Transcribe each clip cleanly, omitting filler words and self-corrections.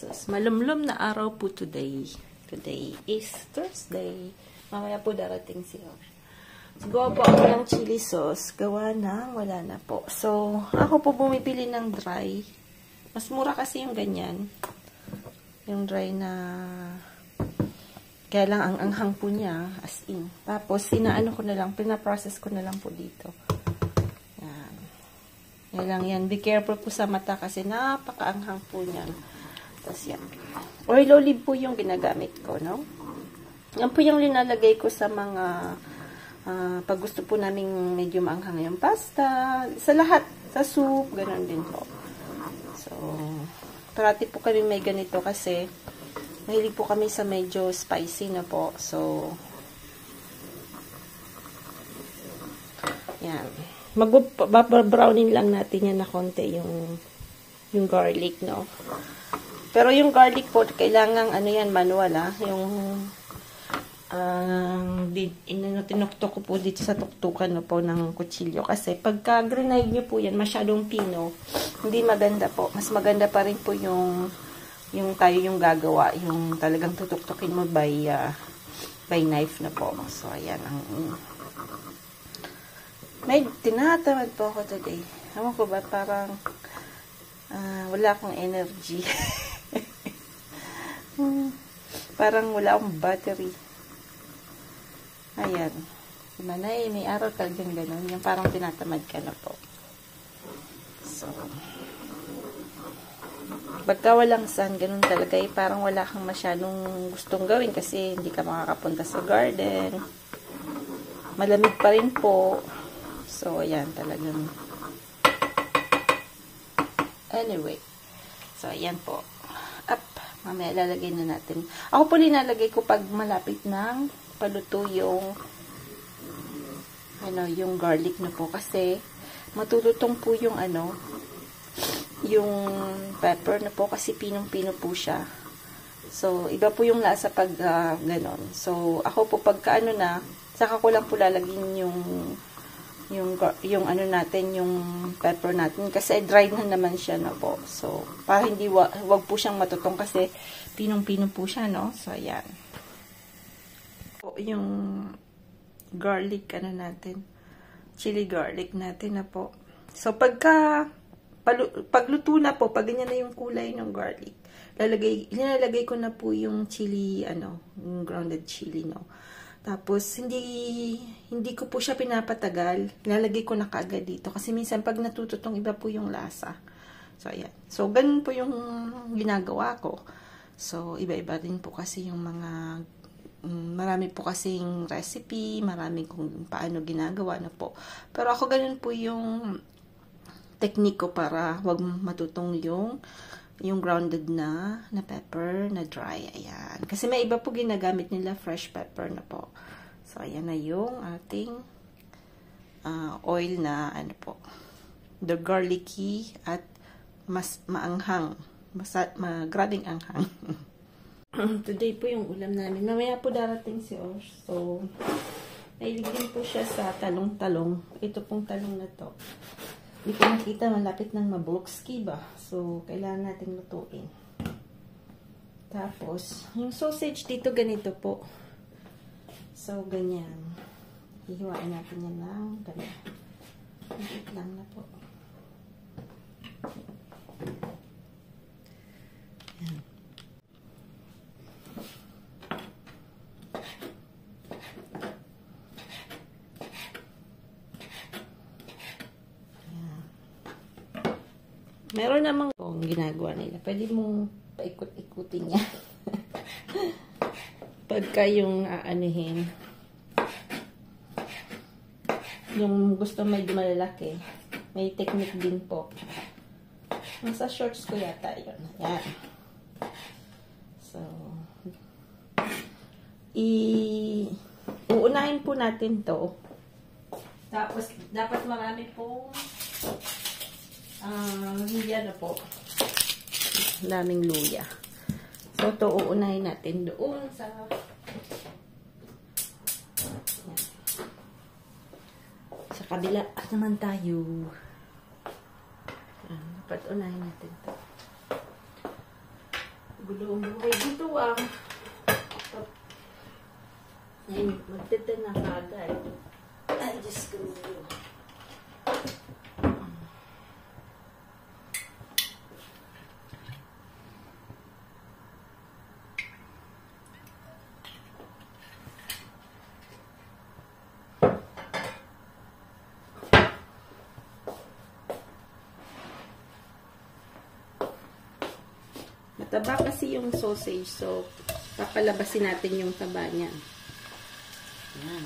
sus, malumlum na araw po today. Today is Thursday. Mamaya po darating si Or. Gawa po ako ng chili sauce. Gawa na, wala na po. So, ako po bumibili ng dry. Mas mura kasi yung ganyan. Yung dry na kaya lang ang anghang po niya, as in. Tapos, inaano ko na lang, pinaprocess ko na lang po dito. Yan. Yan lang yan. Be careful po sa mata kasi napakaanghang po niyan. Tapos yan. Oil olive po yung ginagamit ko, no? Yan po yung linalagay ko sa mga pag gusto po namin medyo maanghang yung pasta. Sa lahat. Sa soup, ganoon din po. So, parati po kami may ganito kasi mahilig po kami sa medyo spicy na po. So, yan. Mag-brownin lang natin yan na konti yung garlic, no? Pero yung garlic po, kailangan ano yan, manual, yung tinuktok ko po dito sa tuktukan no po ng kutsilyo. Kasi pagka grenade nyo po yan, masyadong pino, hindi maganda po. Mas maganda pa rin po yung tayo yung gagawa, yung talagang tutuktukin mo by knife na po. So, ayan. May tinatamad po ako today. Ewan ko ba, parang wala akong energy. Parang wala akong battery. Ayan. Diba na may araw talagang ganun. Yung parang tinatamad ka na po. So, pagka walang sun, ganun talaga parang wala kang masyadong gustong gawin kasi hindi ka makakapunta sa garden. Malamig pa rin po. So, ayan talagang. Anyway. So, ayan po. Up. Mamaya lalagay na natin. Ako po linalagay ko pag malapit ng paluto yung yung garlic na po kasi matulutong po yung yung pepper na po kasi pinong-pino po siya. So, iba po yung lasa pag ganon. So, ako po pagka na, saka ko lang po lalagyan yung ano natin, yung pepper natin kasi dried na naman siya na po. So, para hindi wag po siyang matutong kasi pinong-pino po siya, no? So, ayan. Yung garlic natin, chili garlic natin na po. So, pagluto na po, pag ganyan na yung kulay ng garlic, linalagay ko na po yung chili, yung grounded chili, no? Tapos, hindi ko po siya pinapatagal. Nilalagay ko na kaagad dito. Kasi minsan, pag natututong, iba po yung lasa. So, ayan. So, ganun po yung ginagawa ko. So, iba-iba din po kasi yung marami po kasing recipe, marami kung paano ginagawa na po. Pero ako ganun po yung technique ko para wag matutong yung grounded na pepper na dry. Ayan. Kasi may iba po ginagamit nila fresh pepper na po. So, ayan na yung ating oil na the garlicky at mas maanghang. Grabing anghang. Today po yung ulam namin. Mamaya po darating si Ors. So, nahilig din po siya sa talong-talong. Ito pong talong na to. Hindi ko nakita, malapit ng mabulokski ba? So, kailangan natin lutuin. Tapos, yung sausage dito, ganito po. So, ganyan. Hihiwain natin yan lang. Ganyan. Ganyan lang na po. Yan. Meron namang ginagawa nila. Pwede mong paikot-ikutin yan. Pagka yung aanihin. Yung gusto medyo malalaki. May technique din po. Nasa shorts ko yata yun. Yan. So, uunahin po natin to. Tapos, dapat marami pong luya na po. Daming luya. So, ito uunahin natin doon sa kabila at naman tayo. Dapat unahin natin ito. Gulo ang buhay dito ah. Ngayon, magtete na kagad. Ay, Diyos ko. Mataba kasi yung sausage, so papalabasin natin yung taba niya. Ayan.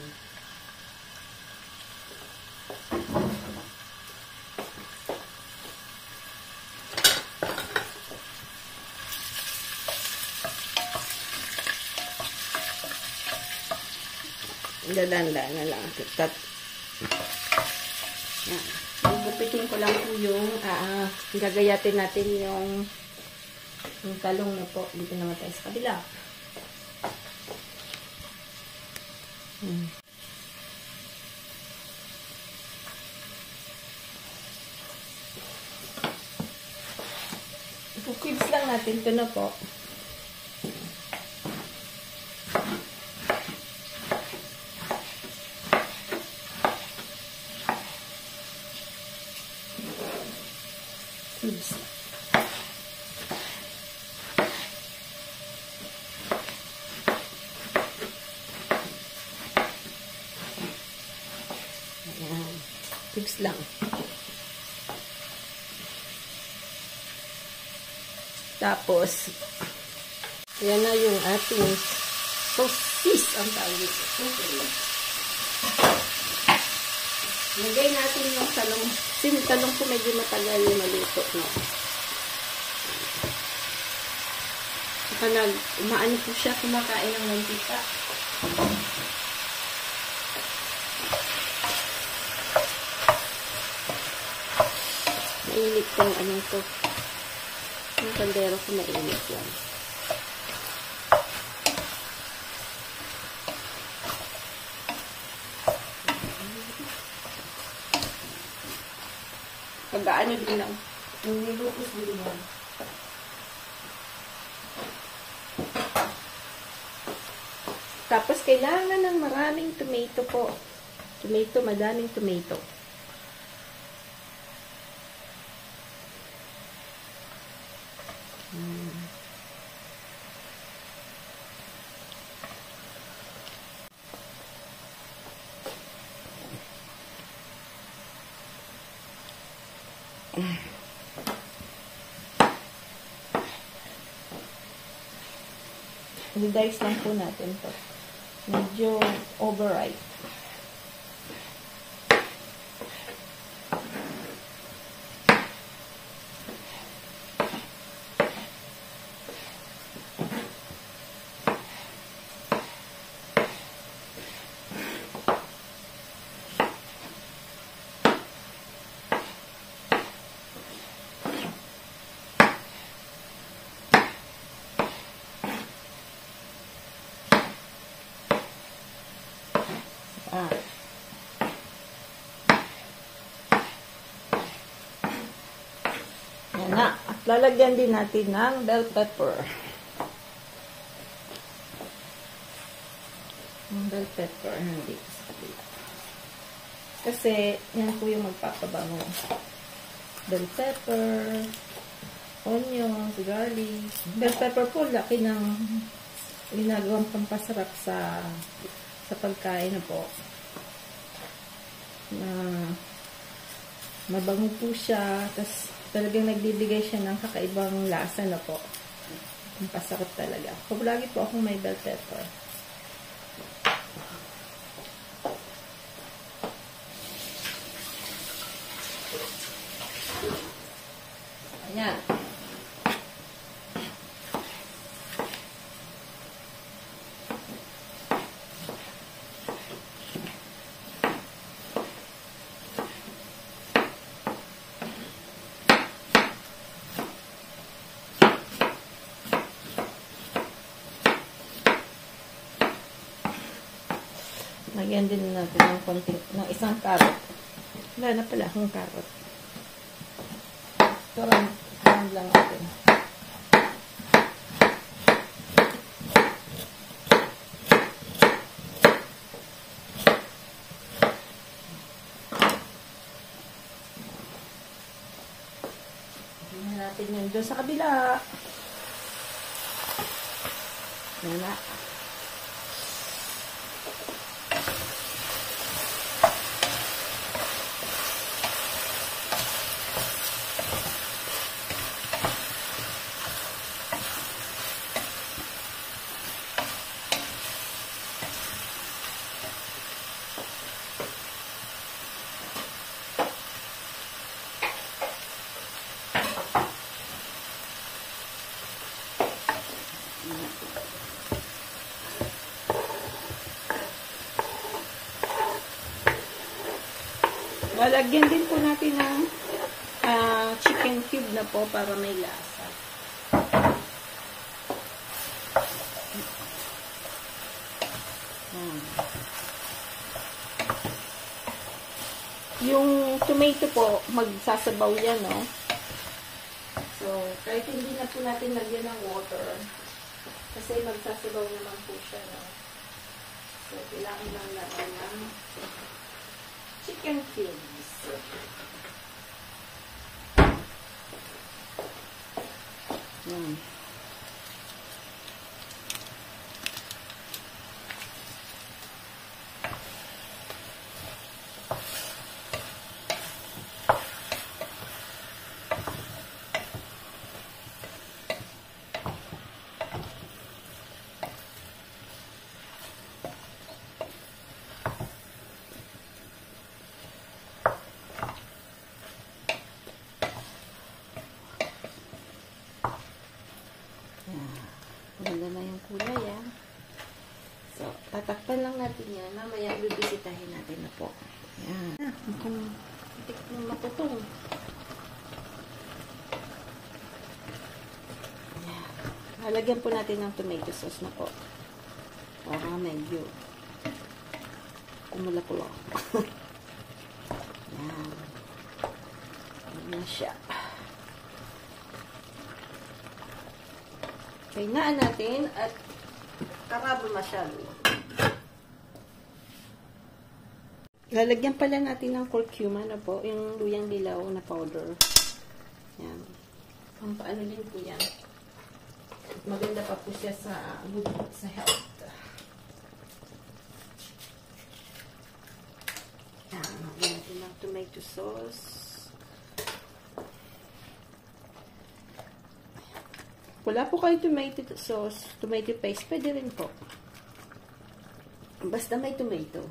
Dadanda na lang. Ayan. Gupitin ko lang po yung gagayatin natin yung talong na po. Dito naman tayo sa kabila. Cubes lang natin. Ito na po. Cubes. Cubes lang. Tapos, yan na yung ating sauce ang tawag ito. Lagay natin yung talong. Talong ko medyo matagal yung maluto, no? Saka umaano po siya, kumakain ng mantika. Mainit tong anong to. Yung kaldero ko mainit yan. Pag-ano din lang. Yung nilupos din yan. Tapos kailangan ng maraming tomato po. Madaming tomato. I-dice lang po natin to. Medyo overripe. Yan na. At lalagyan din natin ng bell pepper. Yung bell pepper nandito sa kabila. Kasi yan po yung magpapabango. Bell pepper, onions, garlic. Bell pepper po, laki ng ginagawang pampasarap sa pagkain na po. Na mabango po siya, tapos talagang nagbibigay siya ng kakaibang lasa na po. Pampasarap talaga. Lagi po akong may bell pepper. Ayan. Lagyan din natin ng konting, ng isang carrot. Wala na pala akong carrot. Ito lang lang natin. natin yan doon sa kabila. Yan na. Lalagyan din po natin ng chicken cube na po para may lasa. Yung tomato po, magsasabaw yan, no? So, kahit hindi na po natin lagyan ng water, kasi magsasabaw naman po siya, no? So, kailangan lang natin ng chicken cubes. Maganda na yung kulay, ah. So, tatakpan lang natin yan. Mamaya, bibisitahin natin na po. Ayan. Mukhang matutong. Ayan. Lalagyan po natin ng tomato sauce na po. Para medyo kumula-kulo. Ayan. Ayan siya. Kainaan natin at karabo masyado. Lalagyan pala natin ng curcuma na po, yung luyang dilaw na powder. Yan. Ang paano din po yan. Maganda pa po siya sa health. Yan. Lagyan natin ng tomato sauce. Wala po kayo tomato sauce, tomato paste, pwede rin po. Basta may tomato.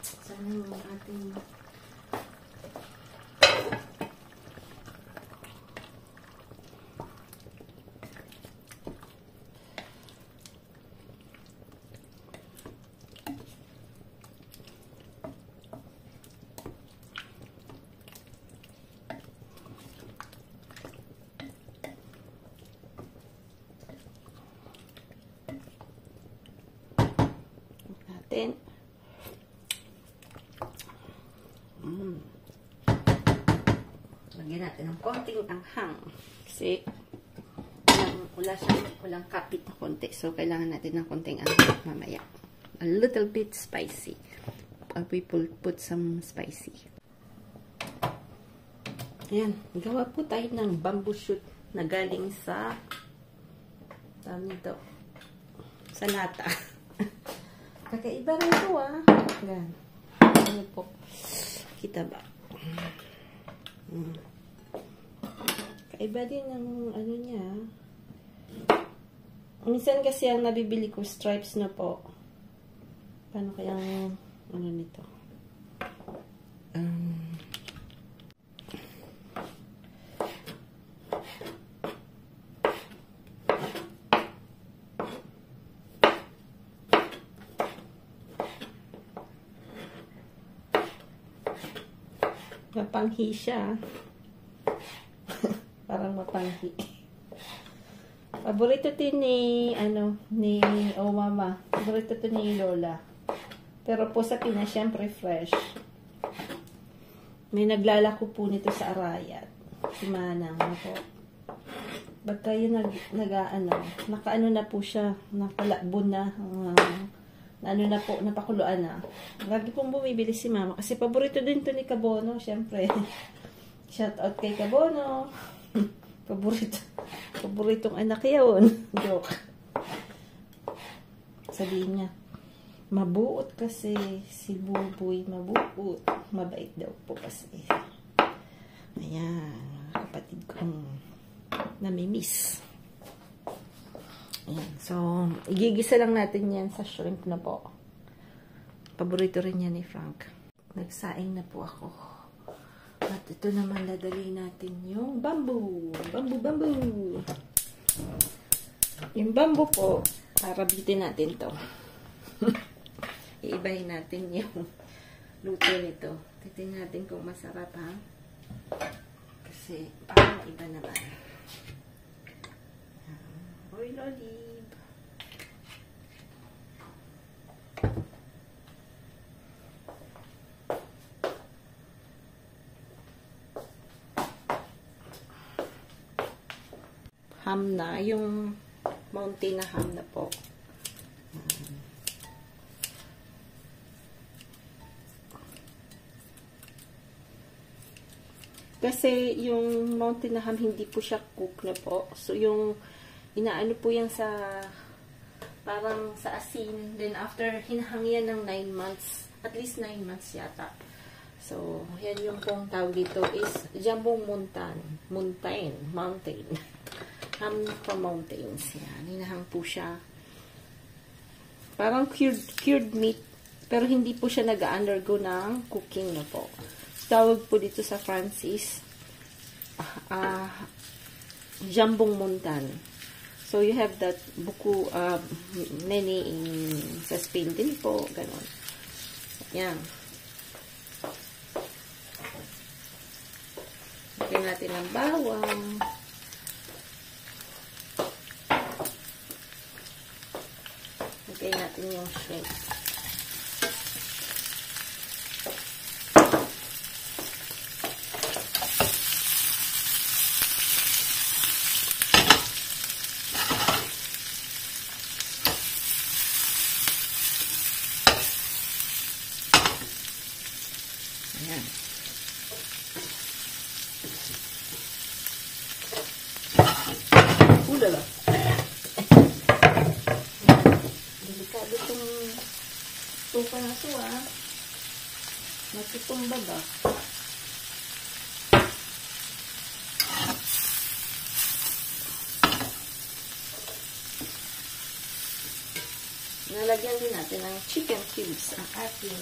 Sana yung ating natin. Lagyan natin ng konting anghang. Kasi walang kapit na konti. So, kailangan natin ng konting anghang mamaya. A little bit spicy. We will put some spicy. Ayan. Gawa po tayo ng bamboo shoot na galing sa sa lata. Kakaiba rin ito, ah. Yan. Ano po? Kita ba? Kaiba din ang ano niya. Minsan kasi ang nabibili ko stripes na po. Paano kayang ano nito? Mapanghi siya. Parang mapanghi. Paborito din ni Mama. Paborito to ni Lola. Pero po sa Pinas, syempre fresh. May naglalako po nito sa Arayat. Si Manang po. Pagka yun nakaano na po siya, nakalakbon na. Na po, napakuluan na. Lagi pong bumibili si Mama. Kasi paborito din to ni Kabono, syempre. Shout out kay Kabono. Paboritong anak yun. Joke. Sabihin niya, mabuot kasi si Buboy, mabuot. Mabait daw po kasi. Ayan, mga kapatid kong namimiss. Ayan, so, igigisa lang natin yan sa shrimp na po. Paborito rin yan ni Frank. Nagsaing na po ako. At ito naman, dadali natin yung bamboo. Bamboo. Yung bamboo po, para bitin natin to. Iibahin natin yung luto nito. Titingnan natin kung masarap, ha? Kasi, parang iba naman. Oil olive. Ham na, yung mountain na ham na po. Kasi yung mountain na ham, hindi po siya cook na po. So, yung inaano po yan sa parang sa asin. Then, after hinahang yan ng 9 months. At least 9 months yata. So, yan yung pong tawag dito is jambong mountain. Ham from mountains. Yan. Hinahang po siya. Parang cured meat. Pero hindi po siya nag-undergo ng cooking na po. Tawag po dito sa Francis jambong montan. So, you have that buku, many sa Spain din po. Ganon. Yan. Lagyan natin ang bawang. Lagyan natin yung shrimp. Ayan. Ulala. Delikado itong tupa na ito, ah. Matutumba ba? Nalagyan din natin ng chicken cubes ang ating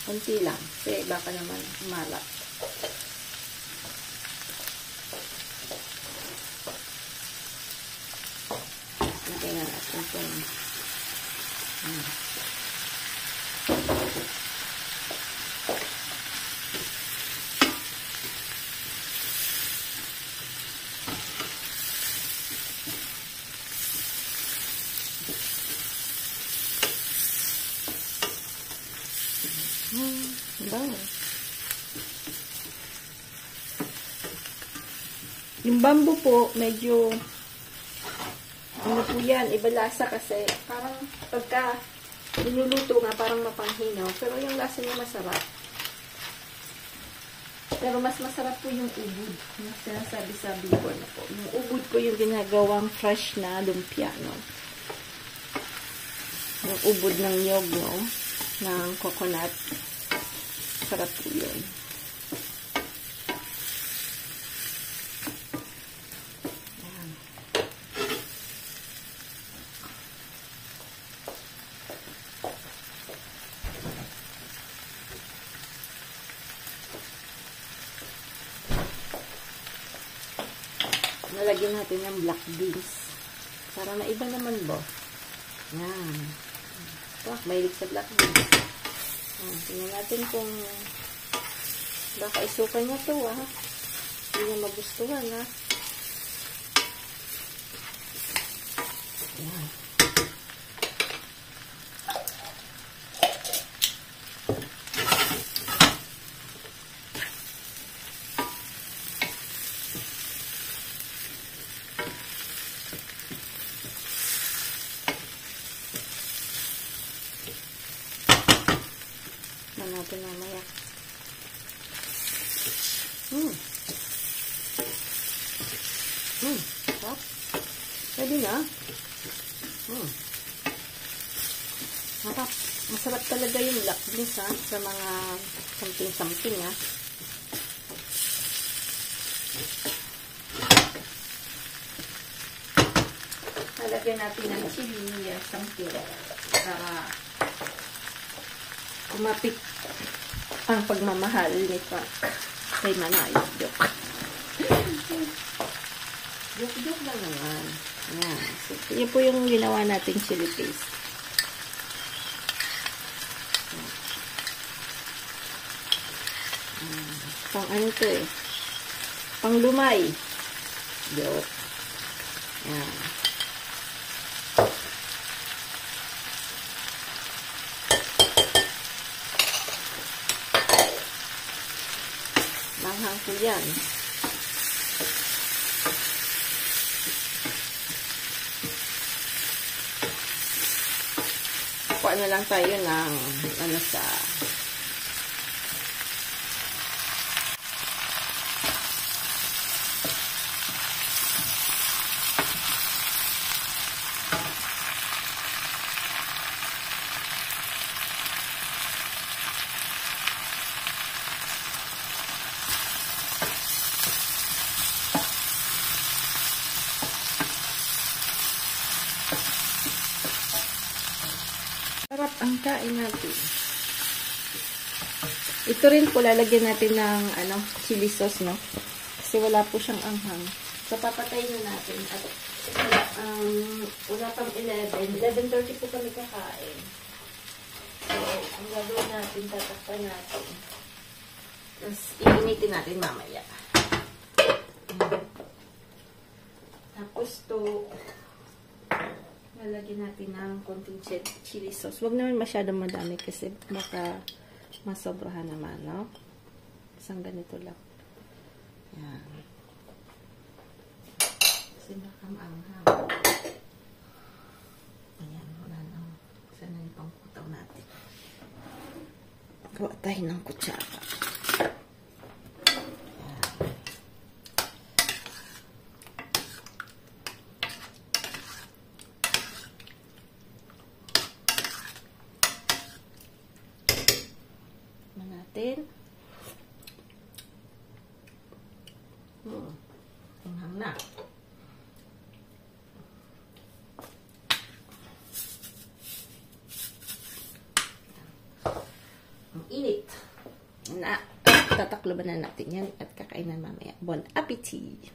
konti lang. Kasi baka naman malat. Lagyan na natin itong yung bamboo po, medyo ano po yan, iba lasa kasi parang pagka niluluto nga parang mapanghinaw, pero yung lasa niya masarap. Pero mas masarap po yung ubod. Yung sinasabi sa before na po. Yung ubod po yung ginagawang fresh na lumpia, no? Yung ubod ng nyog, no? Ng coconut. Sarap po yun. Nalagyan natin ng black beans. Para maiba naman ba? Yan. Ito, mahilig sa black beans. Tingnan natin kung baka isukan niya ito, ha. Hindi niya magustuhan, ha. Yan. na natin mamaya. Sarap. Pwede na. Masarap talaga yung lakbis sa mga something-something Lalagyan natin ng chili something para kumapit ang pagmamahal nito kay Manay. Joke lang naman. Yan. So, yun po yung ginawa nating chili paste. Pang ano to pang lumay. Joke. Yan. Manghang ko yan. Kuha na lang tayo ng ano sa sarap ang kain natin. Ito rin po lalagyan natin ng chili sauce, no? Kasi wala po siyang anghang. So papatayin na natin at wala pang 11:30 po kami kakain. So ang gagawin natin, tatakpan natin. Tapos iinitin natin mamaya. Tapos to lalagyan natin ng konting chili sauce. Huwag naman masyadong madami kasi baka masobrahan naman, no? Isang ganito lang. Yan. Kasi baka maanghang. Ayan, wala na. Sana yung pangkutaw natin. Gawa tayo ng kutsara. Anghang na. Ang init. Na, tatakloban na natin yan at kakainin mamaya. Bon appetit!